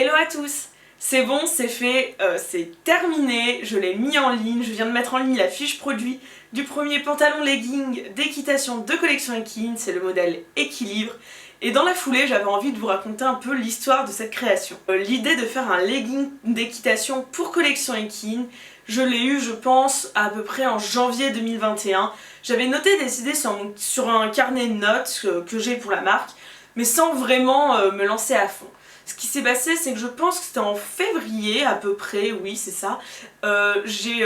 Hello à tous! C'est bon, c'est fait, c'est terminé, je l'ai mis en ligne, je viens de mettre en ligne la fiche produit du premier pantalon legging d'équitation de collection Ekin, c'est le modèle Équilibre. Et dans la foulée, j'avais envie de vous raconter un peu l'histoire de cette création. L'idée de faire un legging d'équitation pour collection Ekin, je l'ai eu, je pense, à peu près en janvier 2021. J'avais noté des idées sur un carnet de notes que j'ai pour la marque, mais sans vraiment me lancer à fond. Ce qui s'est passé, c'est que je pense que c'était en février à peu près, oui c'est ça, j'ai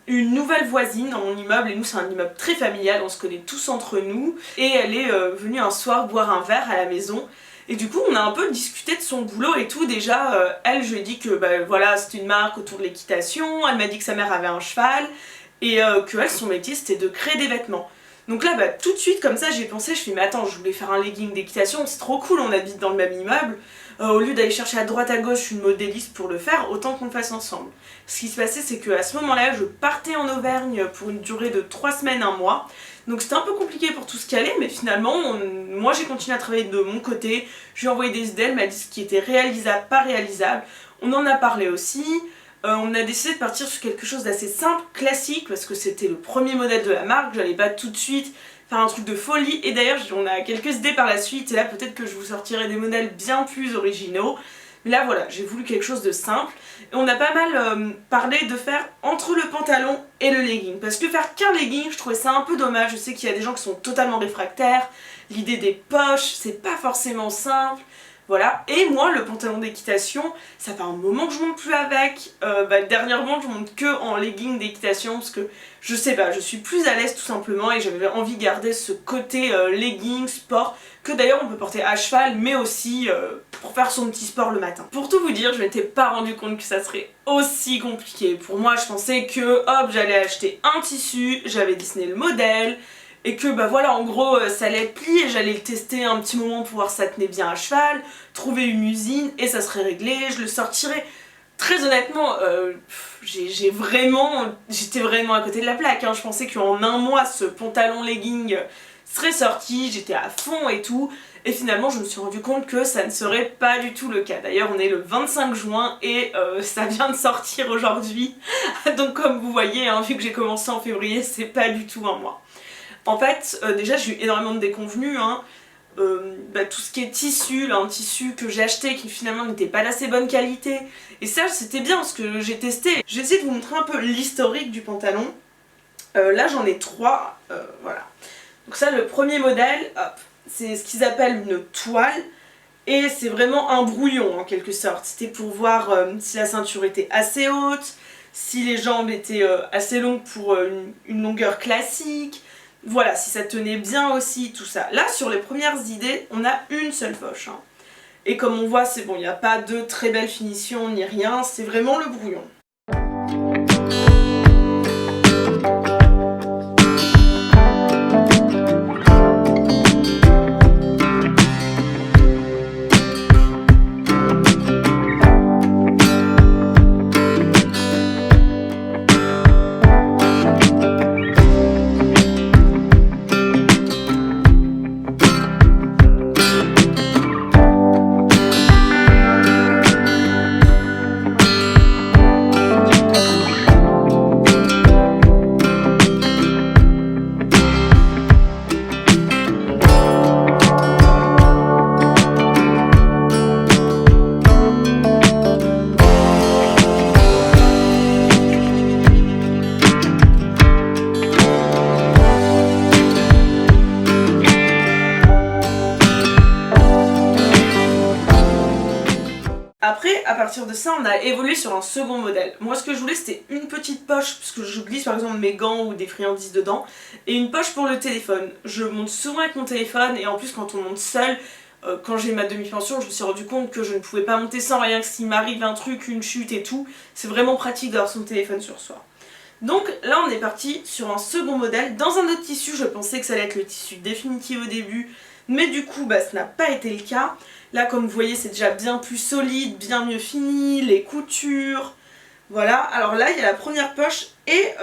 une nouvelle voisine dans mon immeuble, et nous c'est un immeuble très familial, on se connaît tous entre nous, et elle est venue un soir boire un verre à la maison, et du coup on a un peu discuté de son boulot et tout. Déjà, elle, je lui ai dit que voilà, c'était une marque autour de l'équitation, elle m'a dit que sa mère avait un cheval, et que elle, son métier c'était de créer des vêtements. Donc là, tout de suite, comme ça, j'ai pensé, je fais mais attends, je voulais faire un legging d'équitation, c'est trop cool, on habite dans le même immeuble. Au lieu d'aller chercher à droite à gauche une modéliste pour le faire, autant qu'on le fasse ensemble. Ce qui se passait, c'est qu'à ce moment-là, je partais en Auvergne pour une durée de 3 semaines, 1 mois. Donc c'était un peu compliqué pour tout ce qui allait, mais finalement, moi j'ai continué à travailler de mon côté. Je lui ai envoyé des idées, elle m'a dit ce qui était réalisable, pas réalisable. On en a parlé aussi. On a décidé de partir sur quelque chose d'assez simple, classique, parce que c'était le premier modèle de la marque, j'allais pas tout de suite faire un truc de folie, et d'ailleurs on a quelques idées par la suite, et là peut-être que je vous sortirai des modèles bien plus originaux. Mais là voilà, j'ai voulu quelque chose de simple, et on a pas mal parlé de faire entre le pantalon et le legging, parce que faire qu'un legging, je trouvais ça un peu dommage. Je sais qu'il y a des gens qui sont totalement réfractaires, l'idée des poches, c'est pas forcément simple. Voilà, et moi le pantalon d'équitation, ça fait un moment que je monte plus avec, dernièrement je monte que en legging d'équitation parce que je sais pas, je suis plus à l'aise tout simplement, et j'avais envie de garder ce côté legging, sport, que d'ailleurs on peut porter à cheval, mais aussi pour faire son petit sport le matin. Pour tout vous dire, je m'étais pas rendu compte que ça serait aussi compliqué. Pour moi je pensais que hop, j'allais acheter un tissu, j'avais dessiné le modèle, et que voilà, en gros ça allait être plié, j'allais le tester un petit moment pour voir si ça tenait bien à cheval, trouver une usine et ça serait réglé, je le sortirais. Très honnêtement, j'étais vraiment à côté de la plaque, hein. Je pensais qu'en 1 mois ce pantalon legging serait sorti, j'étais à fond et tout, et finalement je me suis rendu compte que ça ne serait pas du tout le cas. D'ailleurs on est le 25 juin et ça vient de sortir aujourd'hui, donc comme vous voyez, hein, vu que j'ai commencé en février, c'est pas du tout 1 mois. En fait, déjà j'ai eu énormément de déconvenues, hein. Tout ce qui est tissu, là, un tissu que j'ai acheté qui finalement n'était pas d'assez bonne qualité. Et ça c'était bien parce que j'ai testé. Je vais essayer de vous montrer un peu l'historique du pantalon. Là j'en ai 3, voilà. Donc ça, le premier modèle, c'est ce qu'ils appellent une toile. Et c'est vraiment un brouillon en quelque sorte. C'était pour voir si la ceinture était assez haute, si les jambes étaient assez longues pour une longueur classique. Voilà, si ça tenait bien aussi, tout ça. Là, sur les premières idées, on a une seule poche, hein. Et comme on voit, c'est bon, il n'y a pas de très belle finition ni rien, c'est vraiment le brouillon. Après, à partir de ça, on a évolué sur un second modèle. Moi, ce que je voulais, c'était une petite poche, parce que je glisse par exemple mes gants ou des friandises dedans, et une poche pour le téléphone. Je monte souvent avec mon téléphone, et en plus, quand on monte seul, quand j'ai ma demi-pension, je me suis rendu compte que je ne pouvais pas monter sans, rien que s'il m'arrive un truc, une chute et tout. C'est vraiment pratique d'avoir son téléphone sur soi. Donc là, on est parti sur un second modèle. Dans un autre tissu, je pensais que ça allait être le tissu définitif au début, mais du coup, ce n'a pas été le cas. Là, comme vous voyez, c'est déjà bien plus solide, bien mieux fini, les coutures. Voilà, alors là, il y a la première poche et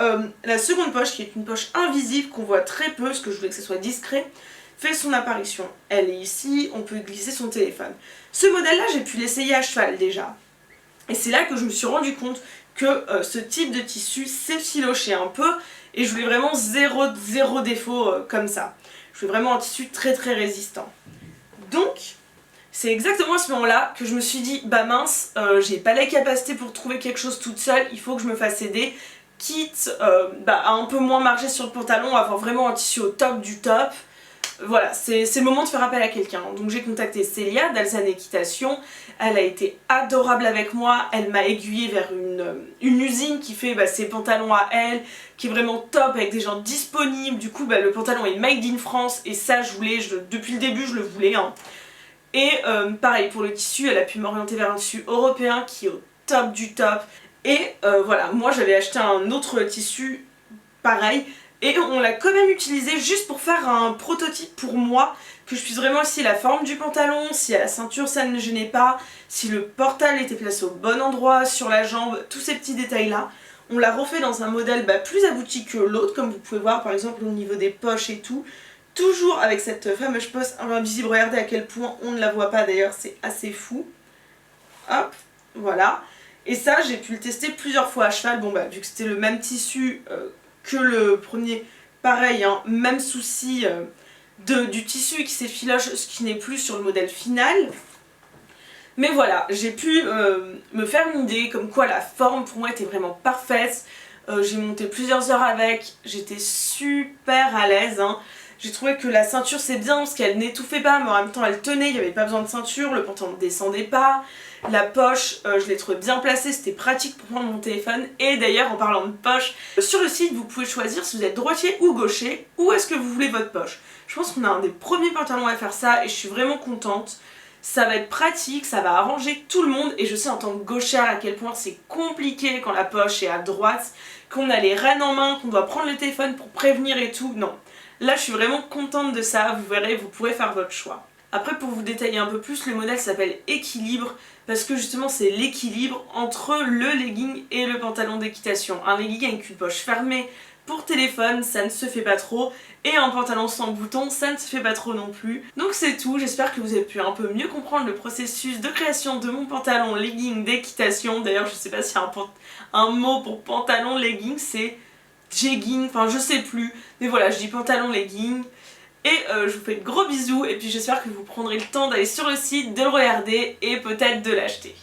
la seconde poche qui est une poche invisible qu'on voit très peu parce que je voulais que ce soit discret. fait son apparition. Elle est ici, on peut glisser son téléphone. Ce modèle-là, j'ai pu l'essayer à cheval déjà. Et c'est là que je me suis rendu compte que ce type de tissu s'effilochait un peu et je voulais vraiment zéro défaut comme ça. Je voulais vraiment un tissu très résistant. Donc, c'est exactement à ce moment-là que je me suis dit, bah mince, j'ai pas la capacité pour trouver quelque chose toute seule, il faut que je me fasse aider, quitte à un peu moins marger sur le pantalon, avoir vraiment un tissu au top du top. Voilà, c'est le moment de faire appel à quelqu'un. Donc j'ai contacté Célia d'Alzane Équitation, elle a été adorable avec moi, elle m'a aiguillée vers une usine qui fait ses pantalons à elle, qui est vraiment top avec des gens disponibles. Du coup le pantalon est made in France et ça depuis le début je le voulais. Hein. Et pareil pour le tissu, elle a pu m'orienter vers un tissu européen qui est au top du top. Et voilà, moi j'avais acheté un autre tissu pareil. Et on l'a quand même utilisé juste pour faire un prototype pour moi, que je puisse vraiment essayer la forme du pantalon, si à la ceinture ça ne me gênait pas, si le portal était placé au bon endroit, sur la jambe, tous ces petits détails là. On l'a refait dans un modèle plus abouti que l'autre, comme vous pouvez voir par exemple au niveau des poches et tout. Toujours avec cette fameuse poche invisible, regardez à quel point on ne la voit pas d'ailleurs, c'est assez fou. Hop, voilà. Et ça j'ai pu le tester plusieurs fois à cheval, vu que c'était le même tissu que le premier, pareil, hein, même souci du tissu qui s'effiloche, ce qui n'est plus sur le modèle final. Mais voilà, j'ai pu me faire une idée comme quoi la forme pour moi était vraiment parfaite. J'ai monté plusieurs heures avec, j'étais super à l'aise. Hein. J'ai trouvé que la ceinture c'est bien parce qu'elle n'étouffait pas mais en même temps elle tenait, il n'y avait pas besoin de ceinture, le pantalon ne descendait pas. La poche, je l'ai trouvée bien placée, c'était pratique pour prendre mon téléphone. Et d'ailleurs en parlant de poche, sur le site vous pouvez choisir si vous êtes droitier ou gaucher, où est-ce que vous voulez votre poche. Je pense qu'on a un des premiers pantalons à faire ça et je suis vraiment contente. Ça va être pratique, ça va arranger tout le monde et je sais en tant que gauchère à quel point c'est compliqué quand la poche est à droite, qu'on a les rênes en main, qu'on doit prendre le téléphone pour prévenir et tout. Non, là je suis vraiment contente de ça, vous verrez, vous pourrez faire votre choix. Après pour vous détailler un peu plus, le modèle s'appelle Équilibre parce que justement c'est l'équilibre entre le legging et le pantalon d'équitation. Un legging avec une poche fermée pour téléphone, ça ne se fait pas trop, et un pantalon sans bouton, ça ne se fait pas trop non plus. Donc c'est tout, j'espère que vous avez pu un peu mieux comprendre le processus de création de mon pantalon legging d'équitation. D'ailleurs je sais pas s'il y a un mot pour pantalon legging, c'est jegging, enfin je sais plus, mais voilà je dis pantalon legging. Et je vous fais de gros bisous et puis j'espère que vous prendrez le temps d'aller sur le site, de le regarder et peut-être de l'acheter.